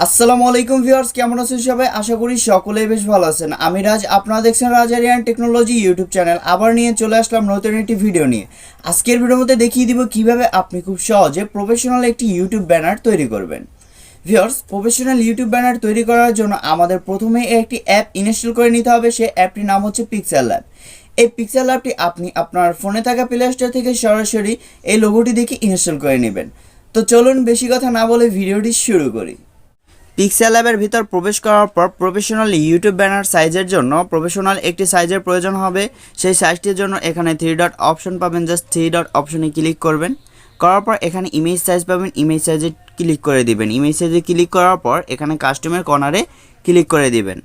আসসালামু আলাইকুম ভিউয়ার্স, কেমন আছেন সবাই? আশা করি সকলেই বেশ ভালো আছেন। আমি রাজ, আপনারা দেখছেন রাজ আরিয়ান টেকনোলজি ইউটিউব চ্যানেল। আবার নিয়ে চলে আসলাম নতুন একটি ভিডিও নিয়ে। আজকের ভিডিওর মধ্যে দেখিয়ে দিব কিভাবে আপনি খুব সহজে প্রফেশনাল একটি ইউটিউব ব্যানার তৈরি করবেন। ভিউয়ার্স, প্রফেশনাল ইউটিউব ব্যানার তৈরি করার জন্য আমাদের প্রথমে একটি অ্যাপ ইনস্টল করে নিতে হবে। সেই অ্যাপটির নাম হচ্ছে পিক্সেল। এই পিক্সেল অ্যাপটি আপনি আপনার ফোনে থাকা প্লে স্টোর থেকে সরাসরি এই লোগোটি দেখে ইনস্টল করে নেবেন। তো চলুন বেশি কথা না বলে ভিডিওটি শুরু করি। পিক্সেল্যাবের ভিতর প্রবেশ করার পর প্রফেশনাল ইউটিউব ব্যানার সাইজের জন্য প্রফেশনাল একটি সাইজের প্রয়োজন হবে। সেই সাইজটির জন্য এখানে 3 ডট অপশন পাবেন, জাস্ট 3 ডট অপশনে ক্লিক করবেন। করার পর এখানে ইমেজ সাইজ পাবেন, ইমেজ সাইজে ক্লিক করে দিবেন। ইমেজ সাইজে ক্লিক করার পর এখানে কাস্টমের কর্নারে ক্লিক করে দিবেন।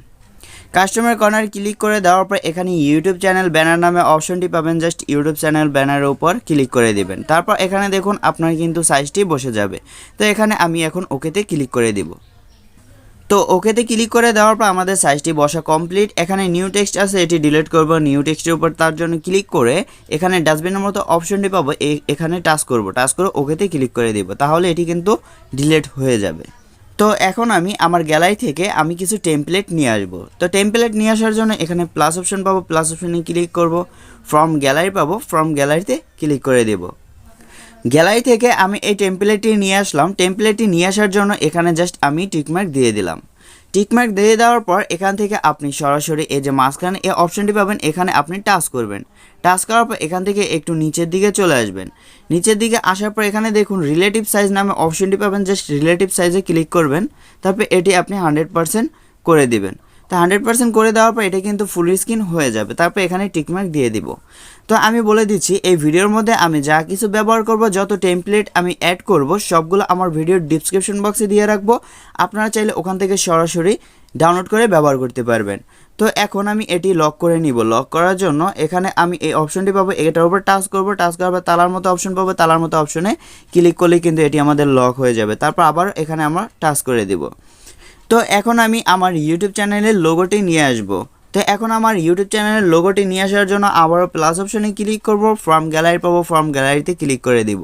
কাস্টমার কর্নার ক্লিক করে দেওয়ার পর এখানে ইউটিউব চ্যানেল ব্যানার নামে অপশনটি পাবেন, জাস্ট ইউটিউব চ্যানেল ব্যানারের উপর ক্লিক করে দিবেন। তারপর এখানে দেখুন আপনার কিন্তু সাইজটি বসে যাবে। তো এখানে আমি এখন ওকেতে ক্লিক করে দিব। তো ওকেতে ক্লিক করে দেওয়ার পর আমাদের সাইজটি বসা কমপ্লিট। এখানে নিউ টেক্সট আছে, এটি ডিলিট করব। নিউ টেক্সটের উপর তার জন্য ক্লিক করে এখানে ডাস্টবিনের মতো অপশনটি পাবো, এখানে টাচ করব। টাচ করে ওকেতে ক্লিক করে দিব, তাহলে এটি কিন্তু ডিলিট হয়ে যাবে। তো এখন আমি আমার গ্যালারি থেকে আমি কিছু টেমপ্লেট নিয়ে আসব। তো টেমপ্লেট নিয়ে আসার জন্য এখানে প্লাস অপশন পাবো, প্লাস অপশনে ক্লিক করব। ফ্রম গ্যালারি পাবো, ফ্রম গ্যালারিতে ক্লিক করে দেব। গ্যালারি থেকে আমি এই টেমপ্লেটটি নিয়ে আসলাম। টেমপ্লেটটি নিয়ে আসার জন্য এখানে জাস্ট আমি টিকমার্ক দিয়ে দিলাম। টিকমার্ক দিয়ে দেওয়ার পর এখান থেকে আপনি সরাসরি এই যে মাঝখানে এই অপশনটি পাবেন, এখানে আপনি টাচ করবেন। টাচ করার পর এখান থেকে একটু নিচের দিকে চলে আসবেন। নিচের দিকে আসার পর এখানে দেখুন রিলেটিভ সাইজ নামে অপশনটি পাবেন, জাস্ট রিলেটিভ সাইজে ক্লিক করবেন। তারপর এটি আপনি 100% করে দিবেন। তো 100% করে দেওয়ার পর এটা কিন্তু ফুল স্ক্রিন হয়ে যাবে। তারপর এখানে টিকমার্ক দিয়ে দিব। তো আমি বলে দিচ্ছি, এই ভিডিওর মধ্যে আমি যা কিছু ব্যবহার করব, যত টেমপ্লেট আমি অ্যাড করব, সবগুলো আমার ভিডিওর ডিসক্রিপশন বক্সে দিয়ে রাখবো। আপনারা চাইলে ওখান থেকে সরাসরি ডাউনলোড করে ব্যবহার করতে পারবেন। তো এখন আমি এটি লক করে নিব। লক করার জন্য এখানে আমি এই অপশনটি পাবো, এটার উপর টাচ করব। টাচ করার পর তালার মতো অপশন পাবো, তালার মতো অপশনে ক্লিক করলে কিন্তু এটি আমাদের লক হয়ে যাবে। তারপর আবার এখানে আমরা টাচ করে দিব। তো এখন আমি আমার ইউটিউব চ্যানেলের লোগোটি নিয়ে আসব। তো এখন আমার ইউটিউব চ্যানেলের লোগোটি নিয়ে আসার জন্য আবারও প্লাস অপশনে ক্লিক করব। ফ্রম গ্যালারি পাবো, ফ্রম গ্যালারিতে ক্লিক করে দিব।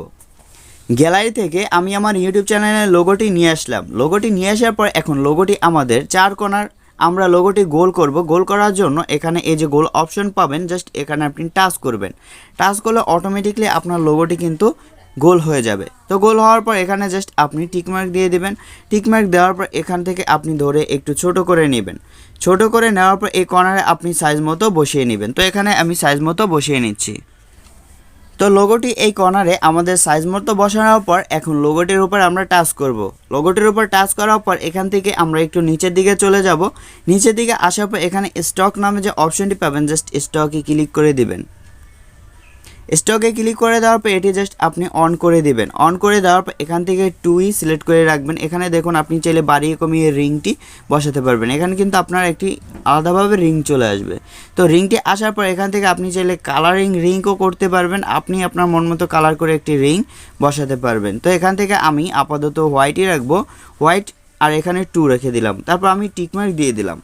গ্যালারি থেকে আমি আমার ইউটিউব চ্যানেলের লোগোটি নিয়ে আসলাম। লোগোটি নিয়ে আসার পর এখন লোগোটি আমাদের চার কোণার, আমরা লোগোটি গোল করব। গোল করার জন্য এখানে এই যে গোল অপশন পাবেন, জাস্ট এখানে আপনি টাচ করবেন। টাচ করলে অটোমেটিকলি আপনার লোগোটি কিন্তু গোল হয়ে যাবে। তো গোল হওয়ার পর এখানে জাস্ট আপনি টিকমার্ক দিয়ে দিবেন। টিকমার্ক দেওয়ার পর এখান থেকে আপনি ধরে একটু ছোট করে নেবেন। ছোট করে নেওয়ার পর এই কর্নারে আপনি সাইজ মতো বসিয়ে নেবেন। তো এখানে আমি সাইজ মতো বসিয়ে নিচ্ছি। তো লোগোটি এই কর্নারে আমাদের সাইজ মতো বসানোর পর এখন লোগোটির উপর আমরা টাচ করব। লোগোটির উপর টাচ করার পর এখান থেকে আমরা একটু নিচের দিকে চলে যাব। নিচের দিকে আসার পর এখানে স্টক নামে যে অপশনটি পাবেন, জাস্ট স্টকে ক্লিক করে দিবেন। স্টকে ক্লিক করে দেওয়ার পর এটি জাস্ট আপনি অন করে দিবেন। অন করে দেওয়ার পর এখান থেকে 2 সিলেক্ট করে রাখবেন। এখানে দেখুন আপনি চাইলে বাড়িয়ে কমিয়ে রিংটি বসাতে পারবেন। এখানে কিন্তু আপনার একটি আলাদাভাবে রিং চলে আসবে। তো রিংটি আসার পর এখান থেকে আপনি চাইলে কালারিং রিংও করতে পারবেন। আপনি আপনার মন মতো কালার করে একটি রিং বসাতে পারবেন। তো এখান থেকে আমি আপাতত হোয়াইটই রাখবো, হোয়াইট, আর এখানে 2 রেখে দিলাম। তারপর আমি টিকমার্ক দিয়ে দিলাম।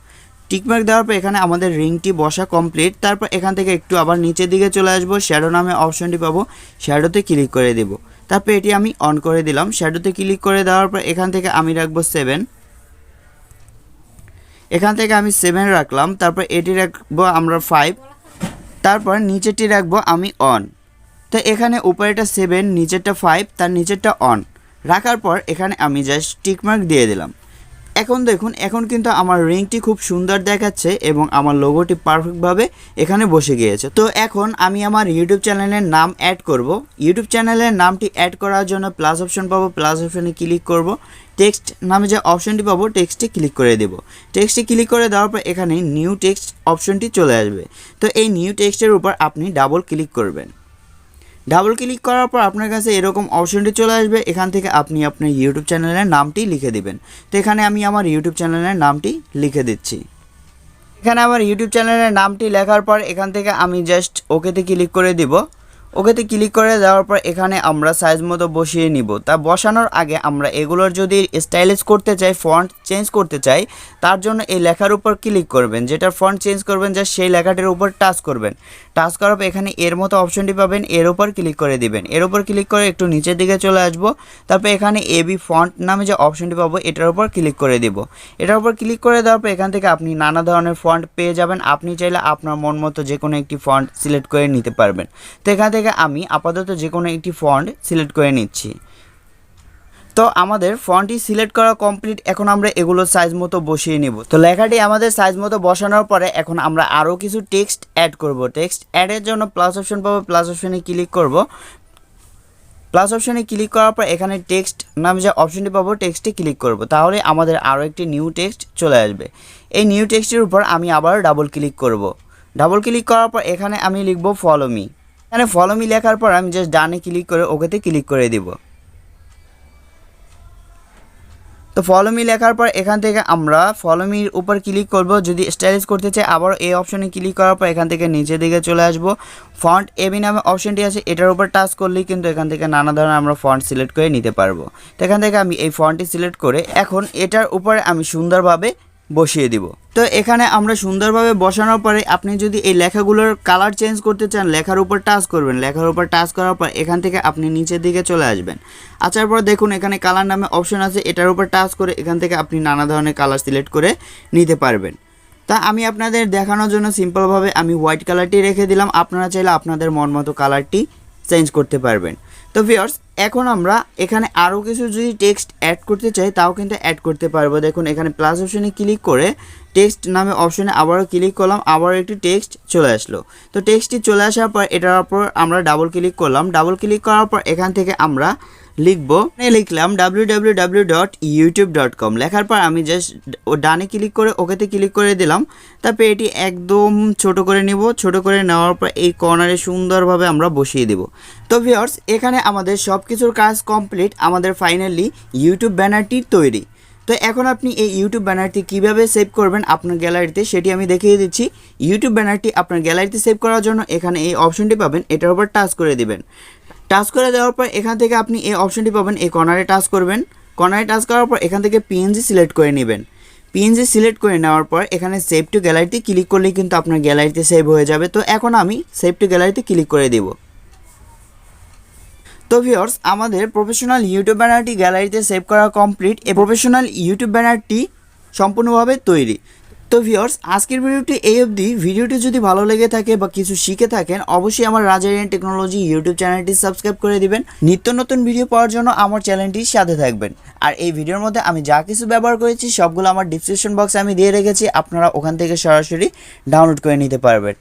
টিকমার্ক দেওয়ার পর এখানে আমাদের রিংটি বসা কমপ্লিট। তারপর এখান থেকে একটু আবার নিচের দিকে চলে আসবো। শ্যাডো নামে অপশনটি পাবো, শ্যাডোতে ক্লিক করে দেব। তারপর এটি আমি অন করে দিলাম। শ্যাডোতে ক্লিক করে দেওয়ার পর এখান থেকে আমি রাখবো 7। এখান থেকে আমি 7 রাখলাম। তারপর এটি রাখবো আমরা 5। তারপর নিচেরটি রাখবো আমি অন। তো এখানে উপরেটা 7, নিচেরটা 5, তার নিচেরটা অন রাখার পর এখানে আমি জাস্ট টিকমার্ক দিয়ে দিলাম। এখন দেখুন, এখন কিন্তু আমার রিংটি খুব সুন্দর দেখাচ্ছে এবং আমার লোগোটি পারফেক্টভাবে এখানে বসে গিয়েছে। তো এখন আমি আমার ইউটিউব চ্যানেলের নাম অ্যাড করব। ইউটিউব চ্যানেলের নামটি অ্যাড করার জন্য প্লাস অপশন পাবো, প্লাস অপশনে ক্লিক করব। টেক্সট নামে যে অপশনটি পাবো, টেক্সটে ক্লিক করে দেব। টেক্সটে ক্লিক করে দেওয়ার পর এখানে নিউ টেক্সট অপশনটি চলে আসবে। তো এই নিউ টেক্সটের উপর আপনি ডাবল ক্লিক করবেন। ডাবল ক্লিক করার পর আপনার কাছে এরকম অপশনটি চলে আসবে। এখান থেকে আপনি আপনার ইউটিউব চ্যানেলের নামটি লিখে দিবেন। তো এখানে আমি আমার ইউটিউব চ্যানেলের নামটি লিখে দিচ্ছি। এখানে আমার ইউটিউব চ্যানেলের নামটি লেখার পর এখান থেকে আমি জাস্ট ওকেতে ক্লিক করে দিব। ওকেতে ক্লিক করে দেওয়ার পর এখানে আমরা সাইজ মতো বসিয়ে নিব। তা বসানোর আগে আমরা এগুলোর যদি স্টাইলিশ করতে চাই, ফন্ট চেঞ্জ করতে চাই, তার জন্য এই লেখার উপর ক্লিক করবেন। যেটার ফন্ট চেঞ্জ করবেন যা সেই লেখাটির উপর টাচ করবেন। টাচ করার পর এখানে এর মতো অপশনটি পাবেন, এর উপর ক্লিক করে দিবেন। এর উপর ক্লিক করে একটু নিচের দিকে চলে আসবো। তারপর এখানে এবি ফন্ট নামে যে অপশনটি পাবো এটার উপর ক্লিক করে দিব। এটার উপর ক্লিক করে দেওয়ার পর এখান থেকে আপনি নানা ধরনের ফন্ট পেয়ে যাবেন। আপনি চাইলে আপনার মন মতো যে কোনো একটি ফন্ট সিলেক্ট করে নিতে পারবেন। তো এখান থেকে আমি আপাতত যে কোনো একটি ফন্ট সিলেক্ট করে নিচ্ছি। তো আমাদের ফন্টটি সিলেক্ট করা কমপ্লিট। এখন আমরা এগুলো সাইজ মতো বসিয়ে নিব। তো লেখাটি আমাদের সাইজ মতো বসানোর পরে এখন আমরা আরও কিছু টেক্সট অ্যাড করব। টেক্সট অ্যাডের জন্য প্লাস অপশন পাবো, প্লাস অপশনে ক্লিক করব। প্লাস অপশনে ক্লিক করার পর এখানে টেক্সট নামে যে অপশনটি পাবো টেক্সটে ক্লিক করব। তাহলে আমাদের আরও একটি নিউ টেক্সট চলে আসবে। এই নিউ টেক্সটের উপর আমি আবার ডাবল ক্লিক করব। ডাবল ক্লিক করার পর এখানে আমি লিখব ফলো মি। এখানে ফলো মি লেখার পর আমি জাস্ট ডানে ক্লিক করে ওকেতে ক্লিক করে দিব। তো ফলো মি লেখার পর এখান থেকে আমরা ফলো মির উপর ক্লিক করব। যদি স্টাইলিশ করতে চাই আবার এই অপশনে ক্লিক করার পর এখান থেকে নিচের দিকে চলে আসব। ফন্ট এবি নামে অপশনটি আছে, এটার উপর টাচ করলেই কিন্তু এখান থেকে নানা ধরনের আমরা ফন্ট সিলেক্ট করে নিতে পারবো। তো এখান থেকে আমি এই ফন্টটি সিলেক্ট করে এখন এটার উপরে আমি সুন্দরভাবে বসিয়ে দিব। তো এখানে আমরা সুন্দরভাবে বসানোর পরে আপনি যদি এই লেখাগুলোর কালার চেঞ্জ করতে চান লেখার উপর টাচ করবেন। লেখার উপর টাচ করার পর এখান থেকে আপনি নিচের দিকে চলে আসবেন। আসার পর দেখুন এখানে কালার নামে অপশন আছে, এটার উপর টাচ করে এখান থেকে আপনি নানা ধরনের কালার সিলেক্ট করে নিতে পারবেন। তা আমি আপনাদের দেখানোর জন্য সিম্পলভাবে আমি হোয়াইট কালারটি রেখে দিলাম। আপনারা চাইলে আপনাদের মন মতো কালারটি চেঞ্জ করতে পারবেন। তো ভিউয়ার্স এখন আমরা এখানে আরও কিছু যদি টেক্সট অ্যাড করতে চাই তাও কিন্তু অ্যাড করতে পারবো। দেখুন এখানে প্লাস অপশনে ক্লিক করে টেক্সট নামে অপশনে আবারও ক্লিক করলাম, আবারও একটি টেক্সট চলে আসলো। তো টেক্সটটি চলে আসার পর এটার উপর আমরা ডাবল ক্লিক করলাম। ডাবল ক্লিক করার পর এখান থেকে আমরা লিখলাম www.youtube.com। লেখার পর আমি জাস্ট ডানে ক্লিক করে ওকেতে ক্লিক করে দিলাম। তারপর এটি একদম ছোট করে নিব। ছোট করে নেওয়ার পর এই কর্নারে সুন্দরভাবে আমরা বসিয়ে দেব। তো ভিউয়ার্স এখানে আমাদের সব কিছুর কাজ কমপ্লিট। আমাদের ফাইনালি ইউটিউব ব্যানারটি তৈরি। তো এখন আপনি এই ইউটিউব ব্যানারটি কীভাবে সেভ করবেন আপনার গ্যালারিতে সেটি আমি দেখিয়ে দিচ্ছি। ইউটিউব ব্যানারটি আপনার গ্যালারিতে সেভ করার জন্য এখানে এই অপশনটি পাবেন, এটার উপর টাচ করে দিবেন। টাচ করে দেওয়ার পর এখান থেকে আপনি এই অপশনটি পাবেন, এই কর্নারে টাচ করবেন। কর্নারে টাচ করার পর এখান থেকে পিএনজি সিলেক্ট করে নেবেন। পিএনজি সিলেক্ট করে নেওয়ার পর এখানে সেভ টু গ্যালারিতে ক্লিক করলেই কিন্তু আপনার গ্যালারিতে সেভ হয়ে যাবে। তো এখন আমি সেভ টু গ্যালারিতে ক্লিক করে দিব। তো ভিউয়ার্স আমাদের প্রফেশনাল ইউটিউব ব্যানারটি গ্যালারিতে সেভ করা কমপ্লিট। এই প্রফেশনাল ইউটিউব ব্যানারটি সম্পূর্ণভাবে তৈরি। তো ভিউয়ার্স আজকের ভিডিওটি এই অবধি। ভিডিওটি যদি ভালো লেগে থাকে বা কিছু শিখে থাকেন অবশ্যই আমার রাজ আরিয়ান টেকনোলজি ইউটিউব চ্যানেলটি সাবস্ক্রাইব করে দিবেন। নিত্য নতুন ভিডিও পাওয়ার জন্য আমার চ্যানেলটির সাথে থাকবেন। আর এই ভিডিওর মধ্যে আমি যা কিছু ব্যবহার করেছি সবগুলো আমার ডিসক্রিপশন বক্সে আমি দিয়ে রেখেছি, আপনারা ওখান থেকে সরাসরি ডাউনলোড করে নিতে পারবেন।